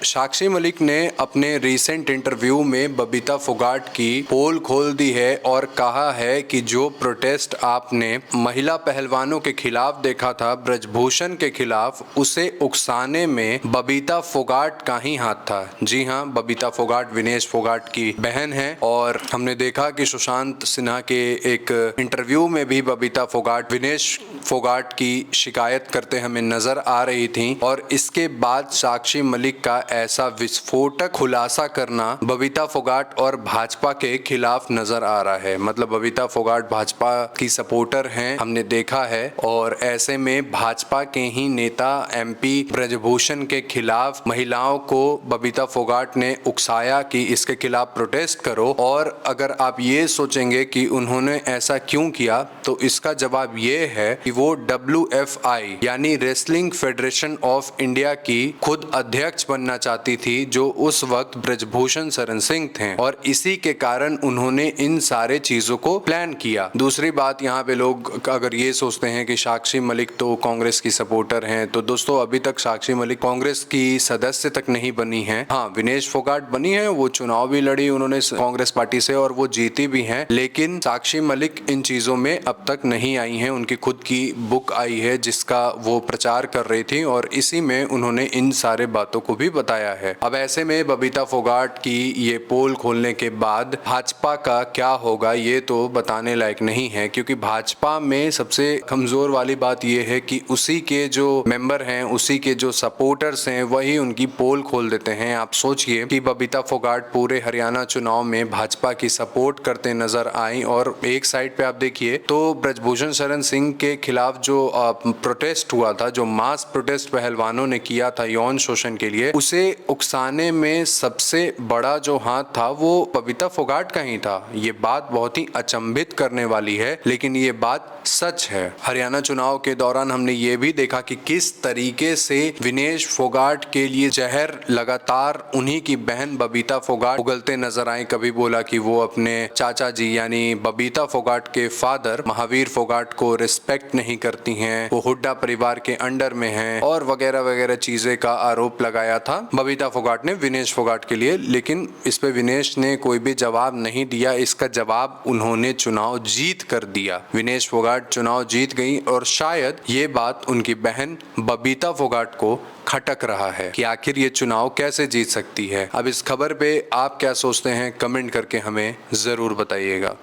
साक्षी मलिक ने अपने recent interview में बबीता फोगाट की पोल खोल दी है और कहा है कि जो प्रोटेस्ट आपने महिला पहलवानों के खिलाफ देखा था, ब्रजभूषण के खिलाफ, उसे उकसाने में बबीता फोगाट का ही हाथ था। जी हाँ, बबीता फोगाट विनेश फोगाट की बहन है और हमने देखा कि सुशांत सिन्हा के एक इंटरव्यू में भी बबीता फोगाट विनेश फोगाट की शिकायत करते हमें नजर आ रही थी। और इसके बाद साक्षी मलिक का ऐसा विस्फोटक खुलासा करना बबीता फोगाट और भाजपा के खिलाफ नजर आ रहा है। मतलब बबीता फोगाट भाजपा की सपोर्टर हैं, हमने देखा है, और ऐसे में भाजपा के ही नेता एमपी ब्रजभूषण के खिलाफ महिलाओं को बबीता फोगाट ने उकसाया कि इसके खिलाफ प्रोटेस्ट करो। और अगर आप ये सोचेंगे कि उन्होंने ऐसा क्यों किया, तो इसका जवाब ये है कि वो WFI यानी रेसलिंग फेडरेशन ऑफ इंडिया की खुद अध्यक्ष बनना चाहती थी, जो उस वक्त ब्रजभूषण शरण सिंह थे, और इसी के कारण उन्होंने इन सारे चीजों को प्लान किया। दूसरी बात, यहाँ पे लोग अगर ये सोचते हैं कि साक्षी मलिक तो कांग्रेस की सपोर्टर हैं, तो दोस्तों अभी तक साक्षी मलिक कांग्रेस की सदस्य तक नहीं बनी है। हाँ, विनेश फोगाट बनी है, वो चुनाव भी लड़ी उन्होंने कांग्रेस पार्टी से और वो जीती भी हैं, लेकिन साक्षी मलिक इन चीजों में अब तक नहीं आई हैं। उनकी खुद की बुक आई है जिसका वो प्रचार कर रही थी और इसी में उन्होंने इन सारे बातों को भी बताया है। अब ऐसे में बबीता फोगाट की ये पोल खोलने के बाद भाजपा का क्या होगा ये तो बताने लायक नहीं है, क्योंकि भाजपा में सबसे कमजोर वाली बात ये है कि उसी के जो मेंबर हैं, उसी के जो सपोर्टर्स हैं, वही उनकी पोल खोल देते हैं। आप सोचिए कि बबीता फोगाट पूरे हरियाणा चुनाव में भाजपा की सपोर्ट करते नजर आई और एक साइड पे आप देखिए तो ब्रजभूषण शरण सिंह के खिलाफ जो प्रोटेस्ट हुआ था, जो मास प्रोटेस्ट पहलवानों ने किया था यौन शोषण के लिए, उसे उकसाने में सबसे बड़ा जो हाथ था वो बबीता फोगाट का ही था। ये बात बहुत ही अचंभित करने वाली है, लेकिन ये बात सच है। हरियाणा चुनाव के दौरान हमने ये भी देखा कि किस तरीके से विनेश फोगाट के लिए जहर लगातार उन्हीं की बहन बबीता फोगाट उगलते नजर आए। कभी बोला कि वो अपने चाचा जी यानी बबीता फोगाट के फादर महावीर फोगाट को रिस्पेक्ट नहीं करती हैं, वो हुड्डा परिवार के अंडर में हैं, और वगैरह वगैरह चीजें का आरोप लगाया था बबीता फोगाट ने विनेश फोगाट के लिए। लेकिन इस पे विनेश ने कोई भी जवाब नहीं दिया। इसका जवाब उन्होंने चुनाव जीत कर दिया। विनेश फोगाट चुनाव जीत गई और शायद ये बात उनकी बहन बबीता फोगाट को खटक रहा है कि आखिर ये चुनाव कैसे जीत सकती है। अब इस खबर पे आप क्या सोचते हैं, कमेंट करके हमें जरूर बताइएगा।